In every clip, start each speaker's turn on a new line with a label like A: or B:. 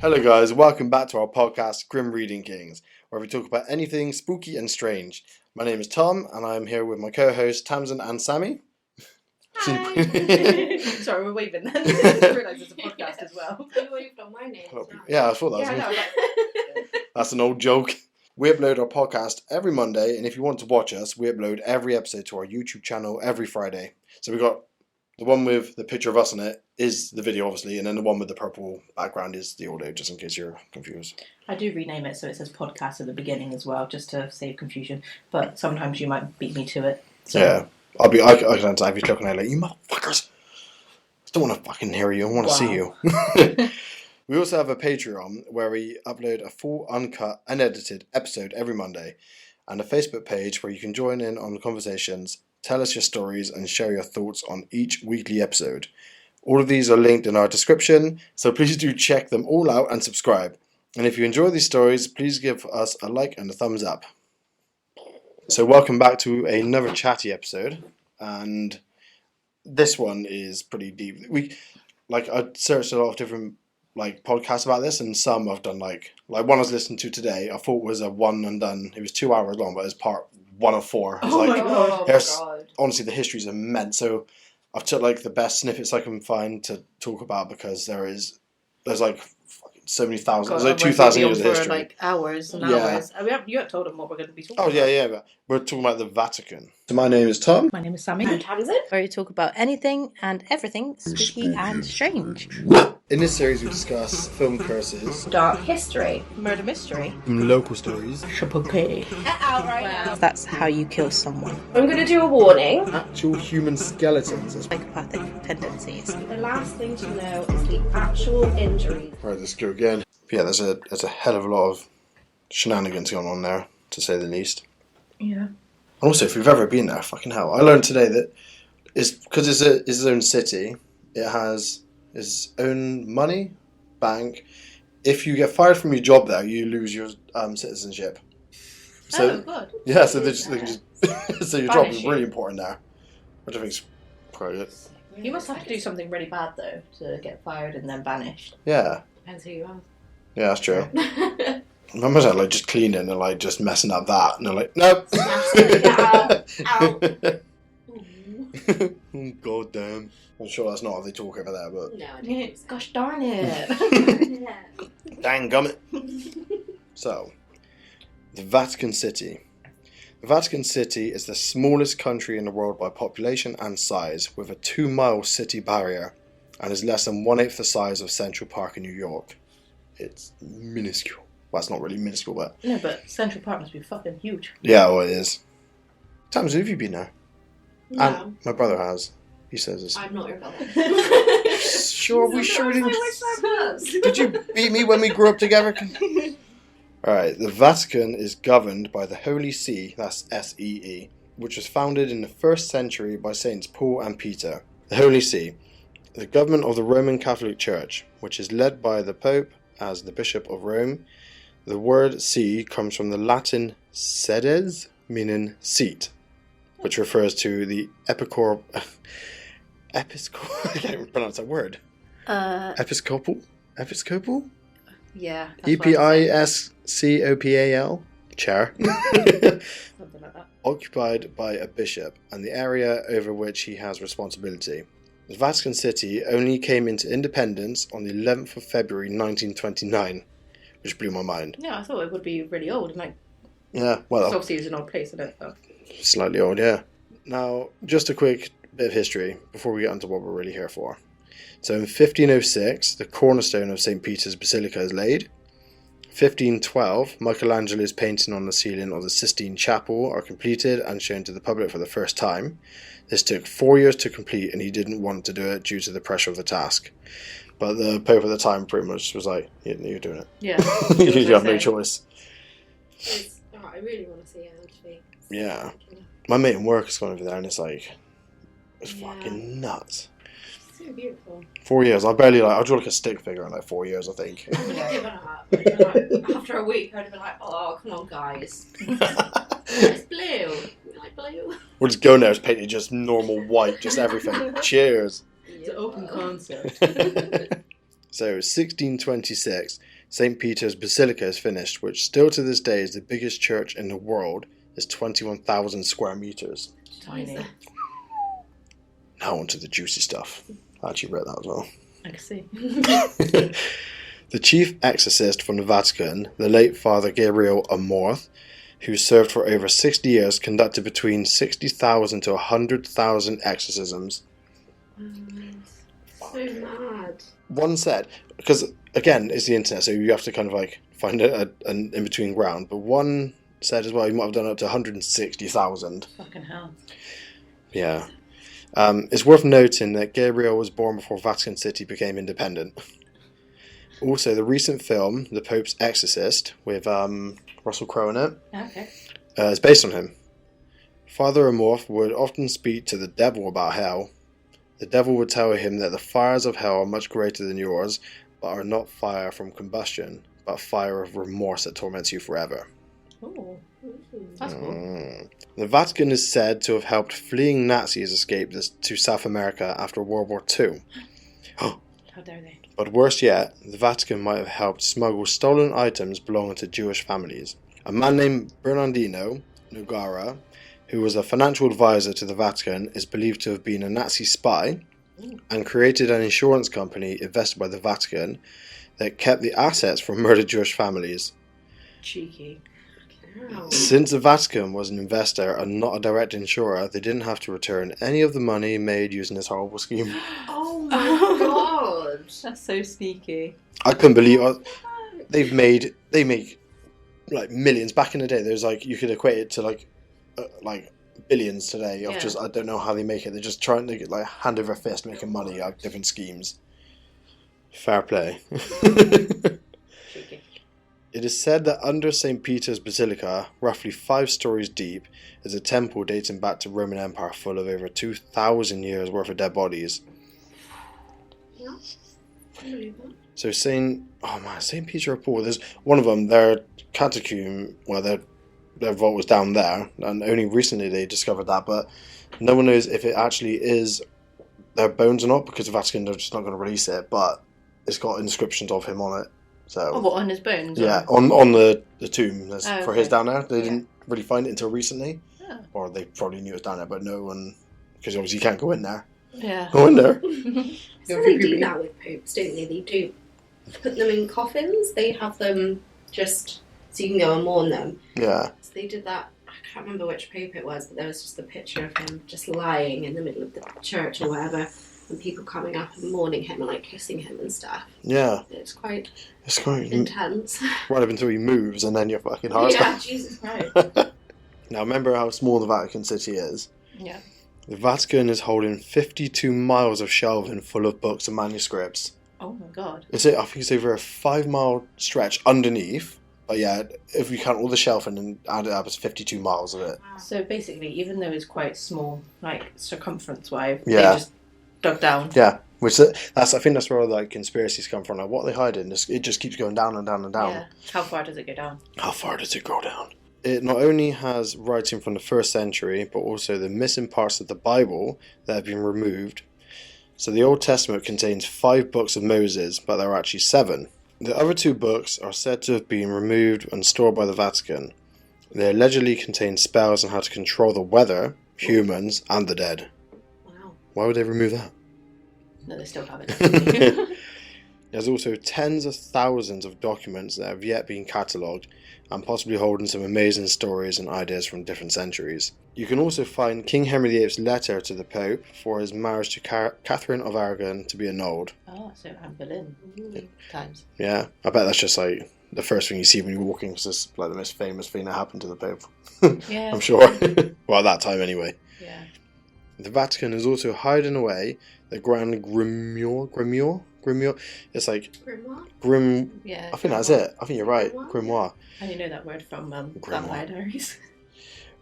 A: Hello guys, welcome back to our podcast Grim Reading Kings, where we talk about anything spooky and strange. My name is Tom and I'm here with my co-hosts Tamsin and Sammy.
B: Hi. Sorry, we're waving then. I realised it's a podcast as well.
C: You waved on my name.
A: Yeah, I thought that was That's an old joke. We upload our podcast every Monday, and if you want to watch us, we upload every episode to our YouTube channel every Friday. So we got the one with the picture of us in it is the video, obviously, and then the one with the purple background is the audio, just in case you're confused.
B: I do rename it so it says podcast at the beginning as well, just to save confusion. But sometimes you might beat me to it. So.
A: Yeah, I can understand if you're looking at it like, you motherfuckers. I don't want to fucking hear you. I want to see you. We also have a Patreon where we upload a full, uncut, unedited episode every Monday, and a Facebook page where you can join in on the conversations, tell us your stories, and share your thoughts on each weekly episode. All of these are linked in our description, so please do check them all out and subscribe. And if you enjoy these stories, please give us a like and a thumbs up. So welcome back to another Chatty episode, and this one is pretty deep. I searched a lot of different podcasts about this, and some I've done like one I was listening to today. I thought was a one and done. It was 2 hours long, but it's part 1 of 4. It's
B: my god!
A: Honestly, the history is immense. So I've took the best snippets I can find to talk about because there's so many thousands. There's 2,000 years of history.
B: Hours and hours. You haven't told them what we're going to be talking about.
A: Oh yeah, but we're talking about the Vatican. So my name is Tom.
B: My name is Sammy.
C: And Tamsin.
B: Where we talk about anything and everything spooky and strange.
A: In this series, we discuss film curses,
C: Dark history.
B: Murder mystery.
A: local stories,
B: Chapoke.
C: Get out right now.
B: That's how you kill someone.
C: I'm going to do a warning.
A: actual human skeletons.
B: Psychopathic tendencies.
C: The last thing to know is the actual injuries.
A: Right, let's go again. Yeah, there's a hell of a lot of shenanigans going on there, to say the least.
B: Yeah.
A: And also, if you've ever been there, fucking hell. I learned today that because it's its own city, it has its own money, bank. If you get fired from your job there, you lose your citizenship. So,
B: good.
A: yeah, so they can just so your job is
B: you.
A: really important there, which I think is probably it.
B: You must have to do something really bad though to get fired and then banished.
A: Yeah,
C: Depends who you are.
A: yeah, that's true. Imagine just cleaning and just messing up that, and they're like, nope.
C: Out.
A: Oh, God damn. I'm sure that's not how they talk over there, but
C: No, I don't think so.
B: Gosh darn it.
A: dang gummit. So, the Vatican City. The Vatican City is the smallest country in the world by population and size, with a 2-mile city barrier, and is less than 1/8 the size of Central Park in New York. It's minuscule. Well, it's not really minuscule, but...
B: No, but Central Park must be fucking huge.
A: Yeah, well, it is. Tamsin, have you been there?
C: No.
A: And my brother has. He says this.
C: I'm not your brother.
A: Sure, we sure didn't...
C: was.
A: Did you beat me when we grew up together? Alright, the Vatican is governed by the Holy See, that's S-E-E, which was founded in the 1st century by Saints Paul and Peter. The Holy See, the government of the Roman Catholic Church, which is led by the Pope as the Bishop of Rome. The word see comes from the Latin sedes, meaning seat, which refers to the episcopal... I can't even pronounce that word. Episcopal? Episcopal?
B: Yeah.
A: Episcopal? Chair.
B: Something like that.
A: Occupied by a bishop, and the area over which he has responsibility. The Vatican City only came into independence on the 11th of February 1929, which blew my mind.
B: Yeah, I thought it would be really old.
A: Yeah, well,
B: obviously it's an old place, isn't it? But...
A: slightly old, yeah. Now, just a quick bit of history before we get into what we're really here for. So in 1506, the cornerstone of St. Peter's Basilica is laid. 1512, Michelangelo's painting on the ceiling of the Sistine Chapel are completed and shown to the public for the first time. This took 4 years to complete, and he didn't want to do it due to the pressure of the task. But the Pope at the time pretty much was like, yeah, you're doing it.
B: Yeah.
A: You have no choice.
C: I really want to see it, actually.
A: Yeah. My mate in work has gone over there, and it's
C: Yeah.
A: fucking nuts.
C: It's so beautiful.
A: 4 years. I drew a stick figure in 4 years, I think.
C: I would have given up. I'd been after a week, I'd have been like, oh, come on, guys. It's blue. We like blue.
A: We'll just go in there, it's painted just normal white, just everything. Cheers.
B: It's an open concept.
A: So, 1626, St. Peter's Basilica is finished, which still to this day is the biggest church in the world. It's 21,000 square meters.
B: Tiny.
A: Now onto the juicy stuff. I actually read that as well.
B: I can see.
A: The chief exorcist from the Vatican, the late Father Gabriel Amorth, who served for over 60 years, conducted between 60,000 to 100,000 exorcisms.
C: So mad.
A: One said, because again, it's the internet, so you have to kind of like find an in-between ground, but one said as well, he might have done up to 160,000.
B: Fucking hell.
A: Yeah. It's worth noting that Gabriel was born before Vatican City became independent. Also, the recent film, The Pope's Exorcist, with Russell Crowe in it,
B: Okay.
A: is based on him. Father Amorth would often speak to the devil about hell. The devil would tell him that the fires of hell are much greater than yours, but are not fire from combustion, but fire of remorse that torments you forever.
B: Oh, that's cool.
A: The Vatican is said to have helped fleeing Nazis escape to South America after World War II.
B: How dare they?
A: But worse yet, the Vatican might have helped smuggle stolen items belonging to Jewish families. A man named Bernardino Nogara, who was a financial advisor to the Vatican, is believed to have been a Nazi spy and created an insurance company invested by the Vatican that kept the assets from murdered Jewish families.
B: Cheeky.
C: Wow.
A: Since the Vatican was an investor and not a direct insurer, they didn't have to return any of the money made using this horrible scheme.
C: Oh my god.
B: That's so sneaky.
A: I couldn't believe it. They make like millions. Back in the day, there's like, you could equate it to like billions today of just, I don't know how they make it. They're just trying to get like hand over fist making money out of different schemes. Fair play.
B: Cheeky.
A: It is said that under St. Peter's Basilica, roughly 5 stories deep, is a temple dating back to Roman Empire full of over 2,000 years worth of dead bodies.
C: Yeah. I believe that.
A: So St. Peter or Paul, there's one of them, their catacomb, well, their vault was down there, and only recently they discovered that, but no one knows if it actually is their bones or not, because the Vatican are just not going to release it, but it's got inscriptions of him on it. So
B: Oh, what, on his bones?
A: yeah,
B: Or?
A: on the tomb for his
B: Okay.
A: down there. They didn't really find it until recently,
B: Oh.
A: or they probably knew it was down there, but no one, because obviously you can't go in there.
B: Yeah.
A: Go in there.
C: So they do that with popes, don't they? They do put them in coffins. They have them just so you can go and mourn them.
A: Yeah.
C: So they did that. I can't remember which pope it was, but there was just a picture of him just lying in the middle of the church or whatever, and people coming up and mourning him and like kissing him and stuff.
A: Yeah.
C: It's quite
A: It's quite
C: intense.
A: right up until he moves, and then your fucking heart
C: Yeah,
A: stops.
C: Jesus Christ.
A: Now remember how small the Vatican City is.
B: Yeah.
A: The Vatican is holding 52 miles of shelving full of books and manuscripts.
B: Oh my god.
A: I think it's over a 5-mile stretch underneath. But yeah, if you count all the shelving and add it up, it's 52 miles of it.
B: So basically, even though it's quite small, like circumference-wise,
A: Yeah.
B: they just dug down.
A: Yeah, I think that's where all the conspiracies come from. Like, what are they hiding? It just keeps going down and down and down.
B: Yeah. How far does it go down?
A: How far does it go down? It not only has writing from the 1st century, but also the missing parts of the Bible that have been removed. So the Old Testament contains 5 books of Moses, but there are actually 7. The other 2 books are said to have been removed and stored by the Vatican. They allegedly contain spells on how to control the weather, humans, and the dead.
C: Wow.
A: Why would they remove that?
B: No, they still have it.
A: There's also tens of thousands of documents that have yet been catalogued and possibly holding some amazing stories and ideas from different centuries. You can also find King Henry VIII's letter to the Pope for his marriage to Catherine of Aragon to be annulled.
B: Oh, so Anne Boleyn times.
A: Yeah, I bet that's just like the first thing you see when you're walking, because it's like the most famous thing that happened to the Pope.
B: Yeah.
A: I'm sure. Well, at that time anyway.
B: Yeah.
A: The Vatican is also hiding away the Grand Grimoire? It's like
C: Grimoire?
B: Yeah.
A: I think that's it. I think you're right. Grimoire.
B: And you know that word from
A: Grimoire.
B: Vampire Diaries.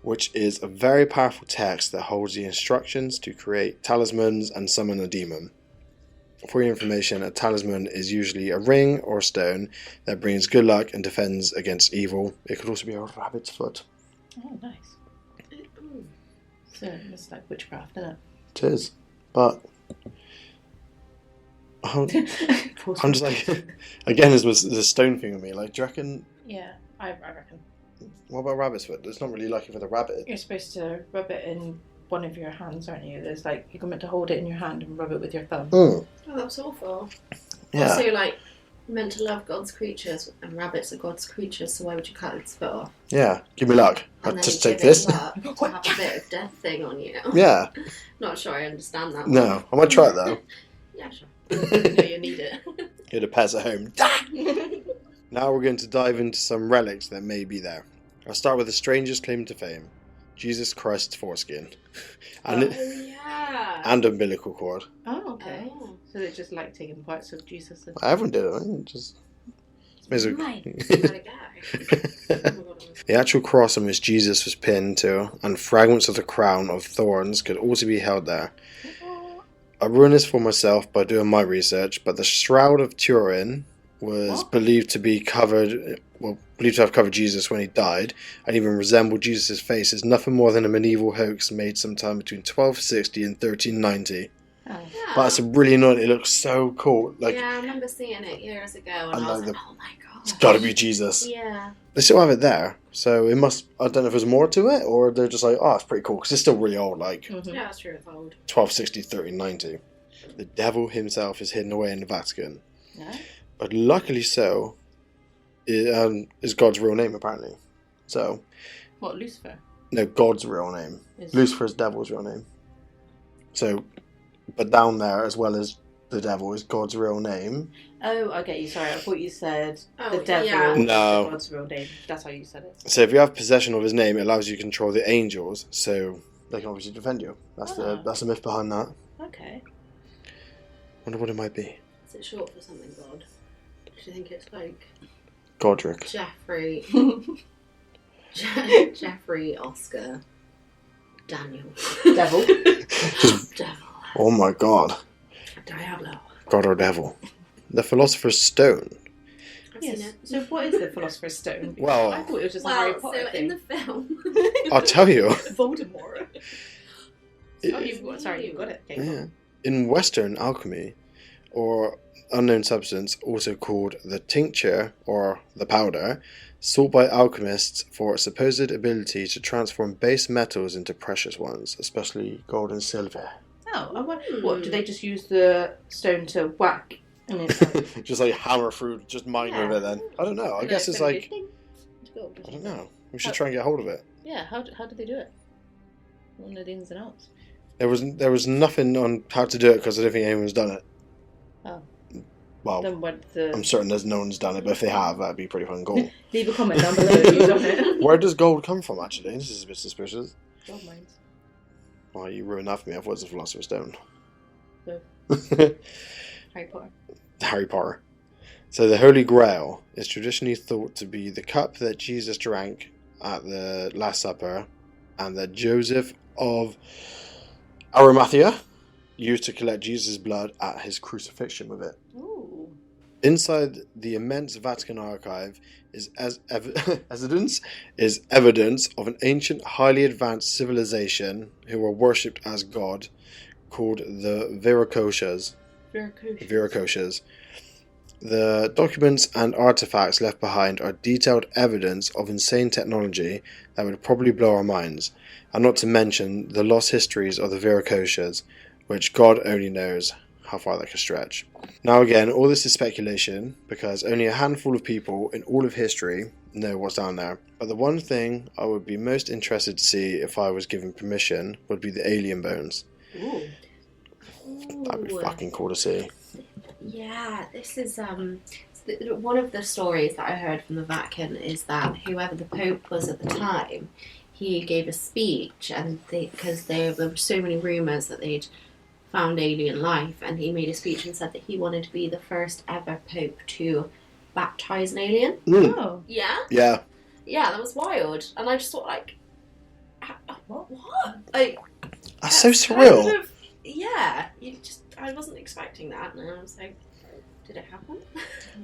A: Which is a very powerful text that holds the instructions to create talismans and summon a demon. For your information, a talisman is usually a ring or stone that brings good luck and defends against evil. It could also be a rabbit's foot.
B: Oh, nice. So it's like witchcraft, isn't it?
A: It is. But I'm just like, again, it's the stone thing with me. Like, do you reckon?
B: Yeah, I reckon.
A: What about rabbit's foot? It's not really lucky for the rabbit.
B: You're supposed to rub it in one of your hands, aren't you? There's like, you're meant to hold it in your hand and rub it with your thumb.
A: Mm.
C: Oh, that's awful.
A: Yeah.
C: Also, like, you're meant to love God's creatures, and rabbits are God's creatures, so why would you cut its foot off?
A: Yeah. Give me luck. I'll
C: And then
A: just
C: you
A: take
C: give
A: this.
C: it luck to have a bit of death thing on you.
A: Yeah.
C: Not sure I understand that.
A: No, I might try it though.
C: Yeah, sure.
B: No, you need it.
A: Get the pets at home. Now we're going to dive into some relics that may be there. I'll start with the strangest claim to fame: Jesus Christ's foreskin, and
C: yeah.
A: and umbilical cord.
B: Oh, okay.
C: Oh.
B: So they're just like taking parts of Jesus. And...
A: Everyone did it. Right? Just
B: Mine.
C: Gotta go.
A: the actual cross on which Jesus was pinned to, and fragments of the crown of thorns could also be held there. I ruined this for myself by doing my research, but the Shroud of Turin was believed to have covered Jesus when he died, and even resembled Jesus' face as nothing more than a medieval hoax made sometime between 1260 and 1390.
B: Oh.
C: Yeah.
A: But it's really annoying. It looks so cool. Like,
C: yeah, I remember seeing it years ago, and
A: And
C: I was
A: like
C: like, oh my god.
A: it's got to be Jesus.
C: Yeah.
A: They still have it there, so it must. I don't know if there's more to it, or they're just like, oh, it's pretty cool because it's still really old, like
B: Mhm.
C: Yeah, that's true, it's old.
A: 1260, 1390. The devil himself is hidden away in the Vatican,
B: No?
A: but luckily so, is God's real name apparently. So,
B: What, Lucifer?
A: no, God's real name.
B: Is...
A: Lucifer is devil's real name. So, but down there as well as the devil is God's real name.
B: Oh, I get you. Sorry, I thought you said
C: Oh,
B: the devil
C: yeah.
B: is
A: No.
B: God's real name. That's how you said it.
A: So if you have possession of his name, it allows you to control the angels, so they can obviously defend you. That's the myth behind that.
B: Okay.
A: Wonder what it might be.
C: Is it short for something, God? Do you think it's like
A: Godric.
C: Jeffrey, Jeffrey, Oscar, Daniel,
B: Devil.
C: Devil,
A: Oh my god.
C: Diablo?
A: God or devil. The Philosopher's Stone.
C: I've seen
B: Yes.
C: it.
B: So what is the Philosopher's Stone?
A: Well-
B: I thought it was just a Harry
C: Well,
B: Potter
C: so
B: thing.
C: in the film,
A: I'll tell you.
B: Voldemort.
A: It-
B: Oh, you've got it. Okay,
A: Yeah. In Western alchemy, or unknown substance, also called the tincture or the powder, sought by alchemists for its supposed ability to transform base metals into precious ones, especially gold and silver.
B: Oh, I wonder, what, do they just use the stone to whack? And it's like,
A: Just like hammer through, just mine with it then. I don't know. I guess it's like, I don't know. We should try and get hold of it.
B: Yeah, how did they do it? I want to know the ins and outs.
A: There was nothing on how to do it because I don't think anyone's done it.
B: Oh.
A: Well,
B: Then what the...
A: I'm certain there's no one's done it, but if they have, that'd be pretty fucking cool.
B: Leave a comment down below if you've done it.
A: Where does gold come from, actually? This is a bit suspicious.
B: Gold mines.
A: Well, you ruined that for me. I thought it was a Philosopher's Stone.
B: No. Harry Potter.
A: Harry Potter. So the Holy Grail is traditionally thought to be the cup that Jesus drank at the Last Supper, and that Joseph of Arimathea used to collect Jesus' blood at his crucifixion with it.
B: Ooh.
A: Inside the immense Vatican archive is evidence of an ancient, highly advanced civilization who were worshipped as God, called the Viracochas. The documents and artifacts left behind are detailed evidence of insane technology that would probably blow our minds, and not to mention the lost histories of the Viracochas, which God only knows how far that can stretch. Now again, all this is speculation, because only a handful of people in all of history know what's down there. But the one thing I would be most interested to see if I was given permission would be the alien bones.
B: Ooh.
A: That'd be fucking cool to see.
C: Yeah, this is one of the stories that I heard from the Vatican is that whoever the Pope was at the time, he gave a speech, and because there were so many rumours that they'd found alien life, and he made a speech and said that he wanted to be the first ever Pope to baptise an alien.
A: Mm.
B: Oh.
C: Yeah?
A: Yeah.
C: Yeah, that was wild. And I just thought, like, what? Like,
A: That's so surreal.
C: kind of- yeah, I wasn't expecting that, and I was like, did it happen?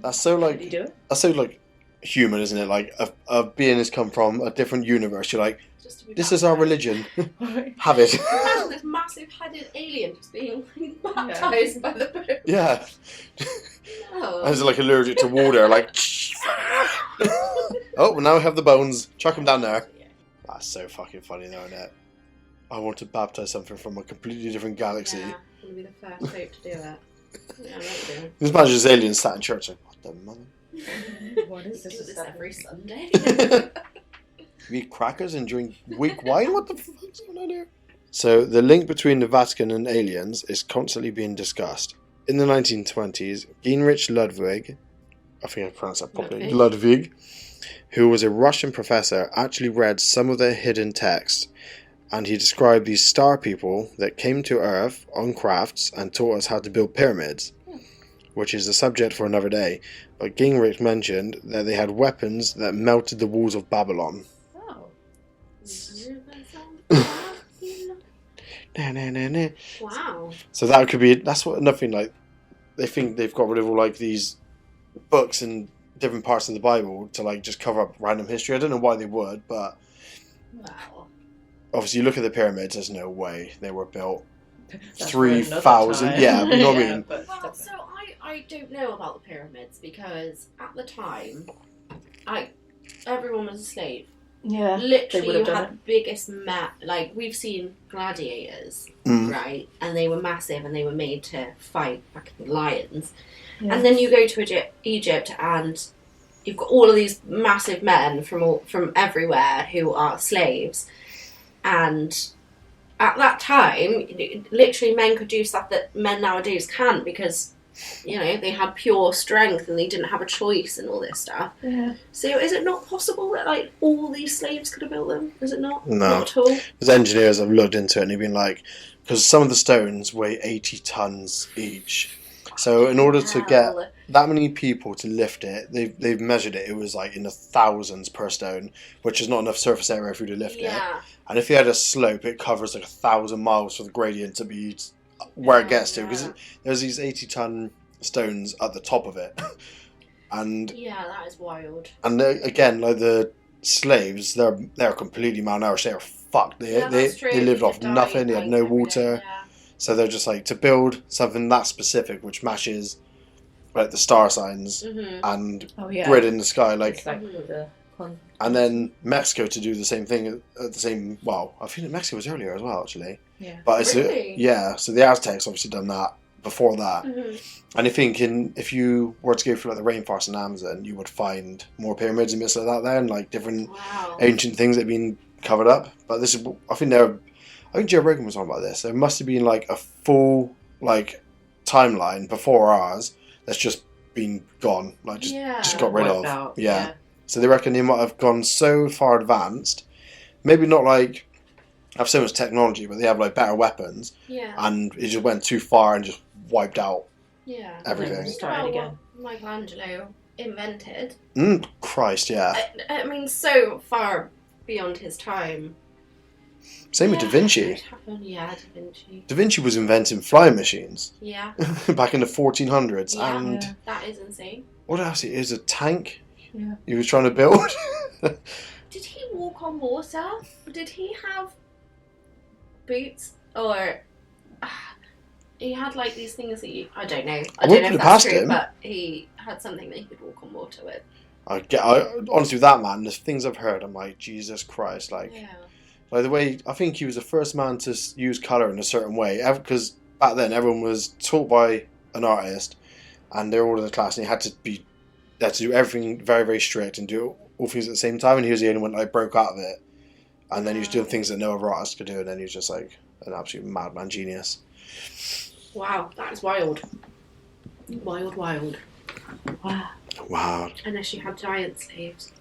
A: That's so
B: Did you
A: like
B: do it?
A: that's so like human, isn't it? Like a being has come from a different universe. You're like,
C: Just to be
A: this is our
C: baptised.
A: religion. Have it.
C: Imagine this massive massive headed alien just being baptised by the Pope.
A: Yeah.
C: No.
A: I was like allergic to water, like. Oh, well, now we have the bones. Chuck them down there. That's so fucking funny, though, isn't it? I want to baptise something from a completely different galaxy.
C: Yeah, I'm going to be the first Pope to do it. Yeah, I'm not doing it.
A: Just imagine this alien sat in church like, what the mother?
B: What is
C: Do this every Sunday.
A: You eat crackers and drink weak wine? What the fuck's going on here? So, the link between the Vatican and aliens is constantly being discussed. In the 1920s, Heinrich Ludwig, I think I pronounced that properly, Ludwig, who was a Russian professor, actually read some of the hidden texts, and he described these star people that came to Earth on crafts and taught us how to build pyramids, which is a subject for another day. But Gingrich mentioned that they had weapons that melted the walls of Babylon.
B: Oh.
C: Wow.
A: So that could be, that's what nothing like, they think they've got rid of all like these books and different parts of the Bible to like just cover up random history. I don't know why they would, but
C: Wow.
A: obviously you look at the pyramids, there's no way they were built
B: That's for another
A: 3,000,
B: time.
A: yeah, you know what I mean?
B: But
C: Well, so I don't know about the pyramids because at the time, everyone was a slave.
B: yeah,
C: Literally,
B: would
C: you
B: have done
C: had biggest like we've seen gladiators,
A: Mm.
C: right? And they were massive and they were made to fight back in the lions.
B: Yeah.
C: And then you go to Egypt and you've got all of these massive men from everywhere who are slaves. And at that time, literally men could do stuff that men nowadays can't because, you know, they had pure strength and they didn't have a choice and all this stuff.
B: Yeah.
C: So is it not possible that like all these slaves could have built them? Is it not?
A: No.
C: Not at all?
A: Because engineers have looked into it and they've been like, because some of the stones weigh 80 tons each. So in order to get
C: Hell.
A: that many people to lift it, they've measured it. It was like in the thousands per stone, which is not enough surface area for you to lift it.
C: Yeah.
A: And if you had a slope, it covers like 1,000 miles for the gradient to be where it gets to. Because there's these 80-ton stones at the top of it, and
C: Yeah, that is wild.
A: again, like the slaves, they're completely malnourished. They're fucked.
C: Yeah, that's true.
A: They lived
C: They
A: off
C: died,
A: nothing. They had no
C: every day,
A: water.
C: yeah.
A: So they're just like, to build something that specific, which matches like the star signs
C: Mhm.
A: and
B: Oh yeah.
A: grid in the sky, like,
B: Exactly the
A: and then Mexico to do the same thing at the same. Well, I think Mexico was earlier as well, actually.
B: Yeah.
A: But it's
C: Really?
A: yeah. So the Aztecs obviously done that before that,
C: Mhm.
A: and I think if you were to go through like the rainforest in Amazon, you would find more pyramids and bits like that there, and like different
C: Wow.
A: ancient things that have been covered up. But this is, I think Joe Rogan was on about this. There must have been like a full like timeline before ours that's just been gone, like just got rid of.
B: Wiped out,
A: Yeah. So they reckon he might have gone so far advanced, maybe not like have so much technology, but they have like better weapons,
C: Yeah.
A: and he just went too far and just wiped out
C: Yeah.
A: everything.
C: Think
B: Started
C: about
B: again.
C: what Michelangelo invented.
A: Christ, yeah.
C: I mean, so far beyond his time.
A: Same with Da Vinci.
C: It happened. Yeah, Da Vinci.
A: Da Vinci was inventing flying machines
C: Yeah.
A: back in the 1400s,
C: Yeah.
A: and
B: Yeah.
C: That is insane.
A: what else? It was a tank
B: Yeah.
A: he was trying to build.
C: Did he walk on water? Did he have boots? Or he had like these things that I don't know. I
A: wouldn't
C: don't know
A: put
C: if
A: it
C: that's
A: past
C: true,
A: him.
C: but he had something that he could walk on water with.
A: Honestly, with that man, the things I've heard, I'm like, Jesus Christ, like
C: Yeah.
A: the way, I think he was the first man to use colour in a certain way, because back then everyone was taught by an artist, and they're all in the class, and they had to do everything very, very strict and do all things at the same time, and he was the only one that like, broke out of it, and then he was doing things that no other artist could do, and then he was just like an absolute madman genius.
C: Wow, that is wild. Wild.
B: Wow.
A: Wow,
C: Unless you had giant slaves.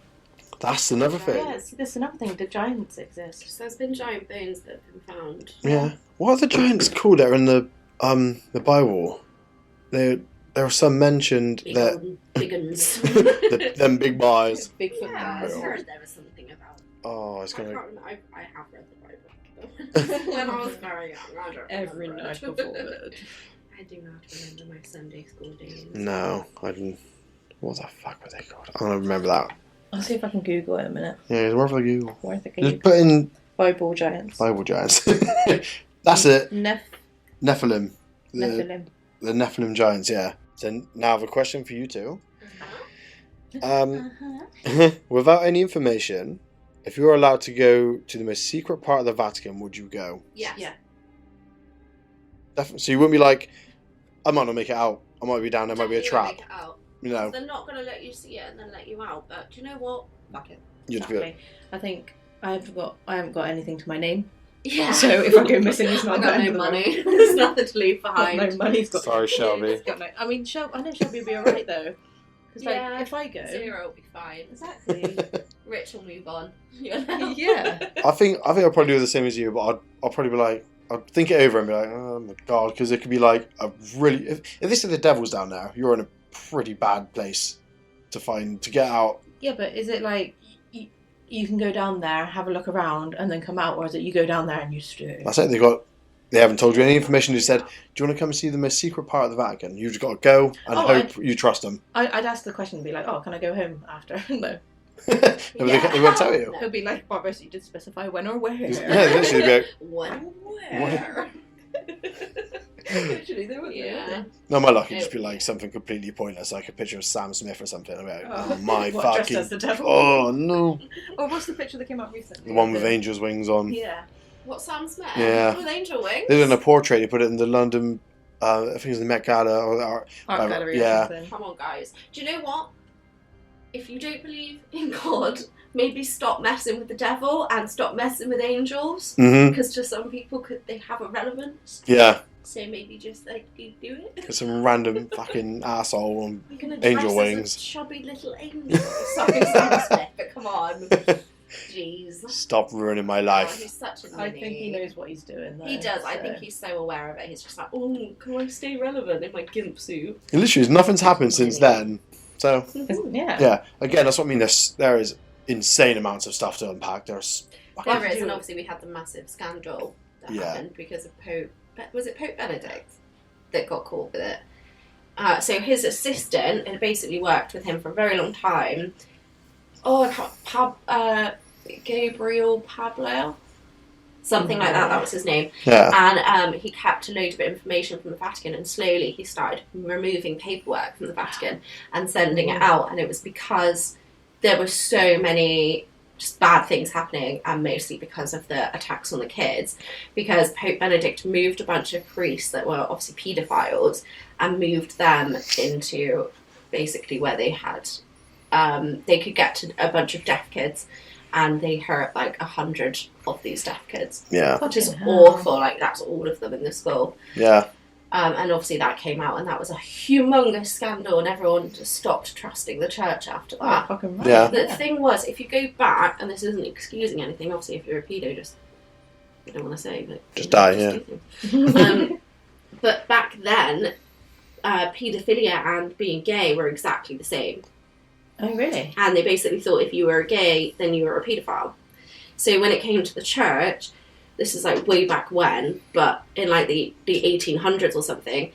A: that's another thing.
B: Yeah, see, there's another thing. The giants exist.
C: Because there's been giant bones that have been found.
A: Yeah. What are the giants called that are in the Bible? There are some mentioned that
C: Big uns.
A: them big boys.
B: Bigfoot.
C: Yeah, I
B: and
C: heard there was something about.
A: Oh, it's
C: I
A: gonna.
C: can't remember. I have read the Bible when I was very young. I don't
B: Every
C: remember
B: night
C: it.
B: before bed.
C: I do not remember my Sunday school days.
A: No, I didn't. What the fuck were they called? I don't remember that.
B: I'll see if I can Google it in a minute.
A: Yeah, it's worth a Google.
B: Worth a
A: Just
B: Google.
A: put in
B: Bible giants.
A: Bible giants. That's it.
B: Nephilim.
A: The Nephilim giants, yeah. So now I have a question for you two. Without any information, if you were allowed to go to the most secret part of the Vatican, would you go?
C: Yes.
B: Yeah.
A: Definitely. So you wouldn't be like, I might not make it out. I might be down there, might be a
C: Definitely
A: trap.
C: won't make it out.
A: You know.
C: They're not going to let you see it and then let you out. But do you know what? Fuck it.
A: You'd be
B: Exactly. I think I haven't got anything to my name.
C: Yeah.
B: So if I go missing, it's not
C: I got
B: the end
C: no
B: of the
C: money. There's nothing to leave
B: Got
C: behind.
B: no money's got.
A: Sorry, Shelby.
B: It's got no, I mean, I know Shelby will be alright though. Because
C: Yeah,
B: if I go,
C: Zero will be fine.
B: exactly.
C: Rich will move on. You know?
B: Yeah.
A: I think I'll probably do the same as you, but I'll probably be like, I'll think it over and be like, oh my god, because it could be like a really. If this is the devil's down there, you're in a pretty bad place to get out.
B: Yeah, but is it like you can go down there, have a look around, and then come out, or is it you go down there and you stay?
A: I said they haven't told you any information. They said, do you want to come and see the most secret part of the Vatican? You've just got to go and hope you trust them.
B: I'd ask the question and be like, oh, can I go home after? No.
A: No, they won't tell you.
B: He'll be like, Barbara, so you did specify when or where.
A: Yeah, literally be like,
C: When? Where?
B: Literally, they wouldn't.
C: Yeah.
A: no, my luck would just be like something completely pointless, like a picture of Sam Smith or something. I'd be like, oh my
B: What, dressed
A: fucking,
B: as the devil?
A: oh no,
B: Or what's the picture that came out recently?
A: the one with angels' wings on.
B: Yeah.
C: What, Sam Smith?
A: Yeah.
C: With angel wings?
A: They did a portrait. They put it in the London, I think it was the Met Gala or
B: Art
A: whatever.
B: gallery
A: Yeah.
B: or something.
C: Come on, guys. Do you know what? If you don't believe in God, maybe stop messing with the devil and stop messing with angels.
A: Mm-hmm.
C: Because to some people, they have a relevance.
A: Yeah,
C: So maybe just like you do it.
A: it's some random fucking asshole on
C: You're gonna
A: angel
C: dress
A: wings.
C: as a chubby little angel. Sorry, Sam Smith, but come on. Jeez.
A: Stop ruining my
C: Oh,
A: life.
C: he's such a
B: I
C: ninny.
B: think he knows what he's doing. Though,
C: He does. I
B: so.
C: think he's so aware of it. He's just like, oh, can I stay relevant in my gimp suit?
A: And literally, nothing's happened since then. So
B: Yeah.
A: yeah, again, that's what I mean. There is insane amounts of stuff to unpack. There's
C: There is, and obviously we had the massive scandal that
A: Yeah.
C: happened because of was it Pope Benedict that got caught with it? So his assistant had basically worked with him for a very long time. Oh, Gabriel Pablo? Something like that was his name.
A: yeah,
C: And he kept a load of information from the Vatican, and slowly he started removing paperwork from the Vatican and sending it out. And it was because there were so many just bad things happening, and mostly because of the attacks on the kids. Because Pope Benedict moved a bunch of priests that were obviously paedophiles and moved them into basically where they had they could get to a bunch of deaf kids. And they hurt like 100 of these deaf kids,
A: yeah,
C: which is
B: Fucking hell.
C: awful. Like that's all of them in the school,
A: yeah.
C: and obviously that came out, and that was a humongous scandal, and everyone just stopped trusting the church after
B: Oh,
C: that.
B: fucking right.
A: Yeah.
C: The thing was, if you go back, and this isn't excusing anything, obviously if you're a pedo, just I don't want to say, but
A: Just die,
C: do things. But back then, paedophilia and being gay were exactly the same.
B: Oh, really?
C: And they basically thought if you were gay, then you were a paedophile. So when it came to the church, this is like way back when, but in like the 1800s or something,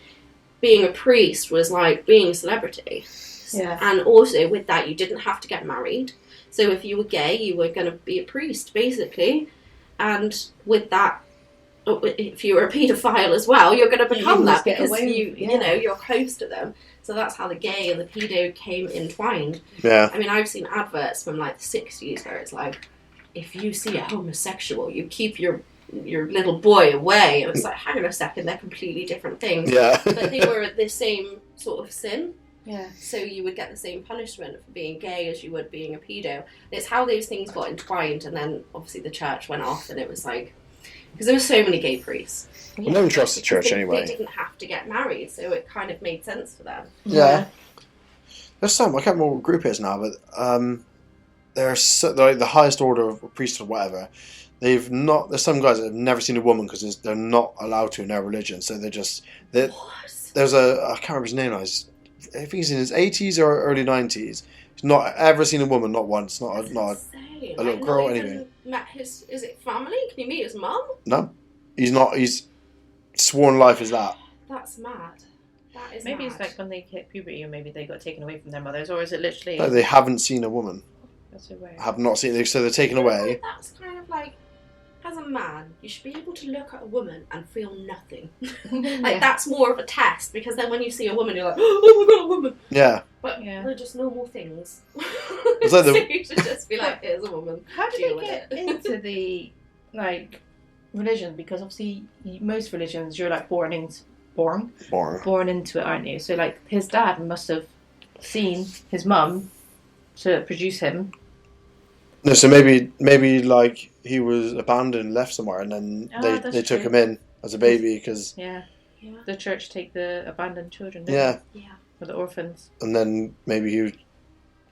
C: being a priest was like being a celebrity.
B: Yeah.
C: And also with that, you didn't have to get married. So if you were gay, you were going to be a priest, basically. And with that, if you were a paedophile as well, you're going to become
B: can
C: that
B: just get
C: because
B: away
C: you
B: with- yeah.
C: know, you're close to them. So that's how the gay and the pedo came entwined.
A: Yeah.
C: I mean, I've seen adverts from like the 60s where it's like, if you see a homosexual, you keep your little boy away. And it's like, hang on a second, they're completely different things.
A: Yeah.
C: But they were the same sort of sin.
B: Yeah.
C: So you would get the same punishment for being gay as you would being a pedo. It's how those things got entwined, and then obviously the church went off, and it was like, because there were so many gay priests.
A: I never trust the
C: Because
A: church
C: they
A: anyway.
C: didn't have to get married, so it kind of made sense for them.
A: Yeah. There's some, I can't remember what group it is now, but there's like the highest order of priesthood or whatever. There's some guys that have never seen a woman because they're not allowed to in their religion. So
C: What?
A: there's I can't remember his name now. I think he's in his 80s or early 90s. He's not ever seen a woman, not once. Not
C: That's insane.
A: a little
C: I've
A: girl,
C: not even
A: anything.
C: met his, is it family? Can you meet his mum?
A: no. He's not. He's sworn life is that.
C: That's mad. That is
B: Maybe
C: mad.
B: it's like when they hit puberty, or maybe they got taken away from their mothers, or is it literally?
A: No, they haven't seen a woman.
B: That's so weird.
A: Have not seen. So they're taken
C: You know,
A: away.
C: That's kind of like, as a man, you should be able to look at a woman and feel nothing.
B: Yeah.
C: That's more of a test, because then when you see a woman, you're like, oh my god, a woman.
A: Yeah.
C: But they're just normal things.
A: It's like
C: so you should just be like, here's a woman.
B: How did
C: Deal
B: they
C: with
B: get
C: it.
B: into the religion? Because obviously most religions you're born into it, aren't you? So his dad must have seen his mum to produce him.
A: No, so maybe he was abandoned, left somewhere, and then they took
B: true.
A: him in as a baby because
B: The church take the abandoned children.
A: yeah,
B: or the orphans.
A: and then maybe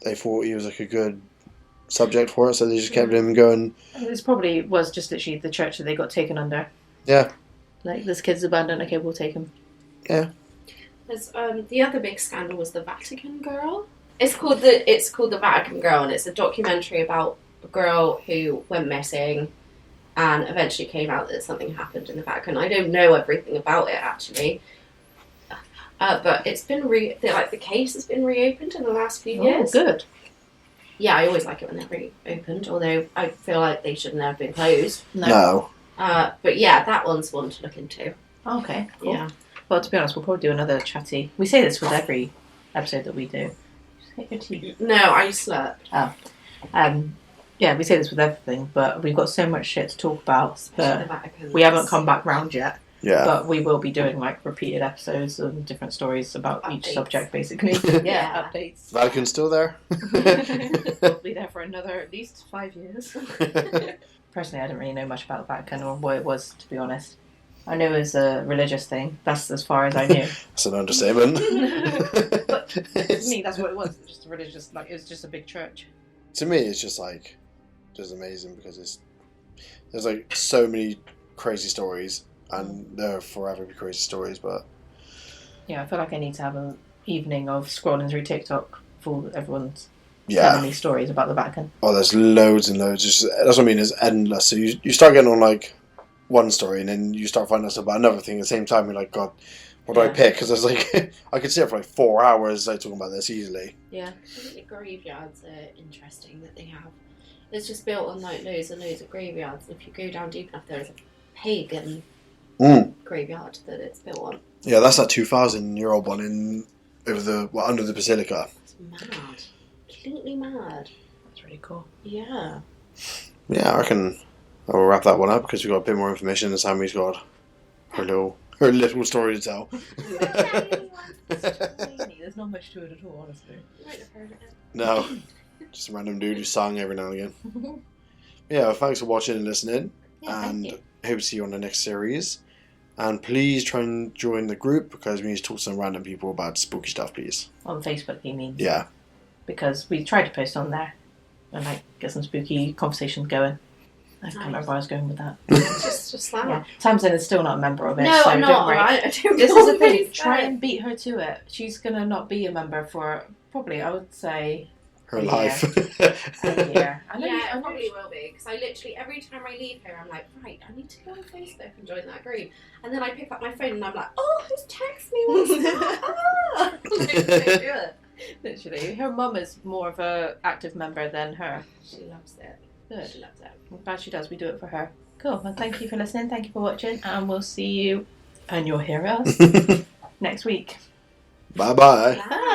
A: they thought he was a good subject for it, so they just kept him going.
B: This probably was just literally the church that they got taken under.
A: Yeah.
B: This kid's abandoned. Okay, we'll take him.
A: Yeah.
C: There's the other big scandal was the Vatican girl. It's called the Vatican Girl, and it's a documentary about a girl who went missing, and eventually came out that something happened in the Vatican. I don't know everything about it actually, but it's been the case has been reopened in the last few years.
B: Oh, good.
C: Yeah, I always like it when they're reopened, although I feel like they shouldn't have been closed.
A: No.
C: But yeah, that one's one to look into.
B: Okay, cool.
C: Yeah.
B: Well, to be honest, we'll probably do another chatty. We say this with every episode that we do. Just hit your teeth.
C: No, I slurped.
B: Yeah, we say this with everything, but we've got so much shit to talk about
C: Especially the
B: that
C: Vatican.
B: we haven't come back round yet.
A: Yeah.
B: But we will be doing repeated episodes and different stories about each
C: Updates.
B: subject, basically.
C: Yeah.
B: Updates.
A: Vatican's still there.
B: We'll be there for another at least 5 years. Personally, I didn't really know much about the Vatican or what it was, to be honest. I knew it was a religious thing. That's as far as I knew.
A: That's an understatement.
B: But to me, that's what it was. It was just a religious, it was just a big church.
A: To me, it's just amazing because there's so many crazy stories, and there will forever be crazy stories. But
B: yeah, I feel like I need to have an evening of scrolling through TikTok for everyone's telling me stories about the Vatican.
A: Oh, there's loads and loads. That's what I mean. It's endless. So you start getting on one story, and then you start finding out about another thing at the same time. You're like, God, what do I pick? Because I was I could sit for 4 hours talking about this easily.
B: Yeah.
C: I think the graveyards are interesting that they have. It's just built on loads and loads of graveyards. If you go down deep enough, there is a pagan graveyard that it's built on.
A: Yeah, that's that 2,000-year-old one under the basilica.
C: It's mad. Completely mad.
B: That's really cool.
C: Yeah.
A: Yeah, I reckon I'll wrap that one up because we've got a bit more information, and Sammy's got her little story to tell.
B: There's not much to it at all, honestly.
C: You might have heard of it.
A: No, just a random dude who sang every now and again. Yeah, well, thanks for watching and listening, and hope to see you on the next series. And please try and join the group because we need to talk to some random people about spooky stuff, please.
B: On Facebook, you mean?
A: Yeah.
B: Because we tried to post on there and get some spooky conversations going. I can't remember where I was going with that.
C: just that.
B: Yeah. Tamsin is still not a member of it.
C: No,
B: so
C: I'm
B: don't
C: not.
B: worry.
C: Right? I don't
B: This
C: know
B: is the
C: what
B: thing.
C: he's
B: Try
C: saying.
B: and beat her to it. She's gonna not be a member for probably, I would say,
A: Her
B: a
A: life.
B: a year. I know.
C: Yeah, it probably will be, because I literally, every time I leave here, I'm like, right, I need to go on Facebook and join that group. And then I pick up my phone and I'm like, oh, who's texted me? What's that?
B: Literally, her mum is more of a active member than her.
C: She loves it.
B: Good.
C: She loves it.
B: I'm glad she does. We do it for her. Cool. Well, thank you for listening. Thank you for watching, and we'll see you, and you'll hear us next week.
A: Bye-bye.
C: Bye.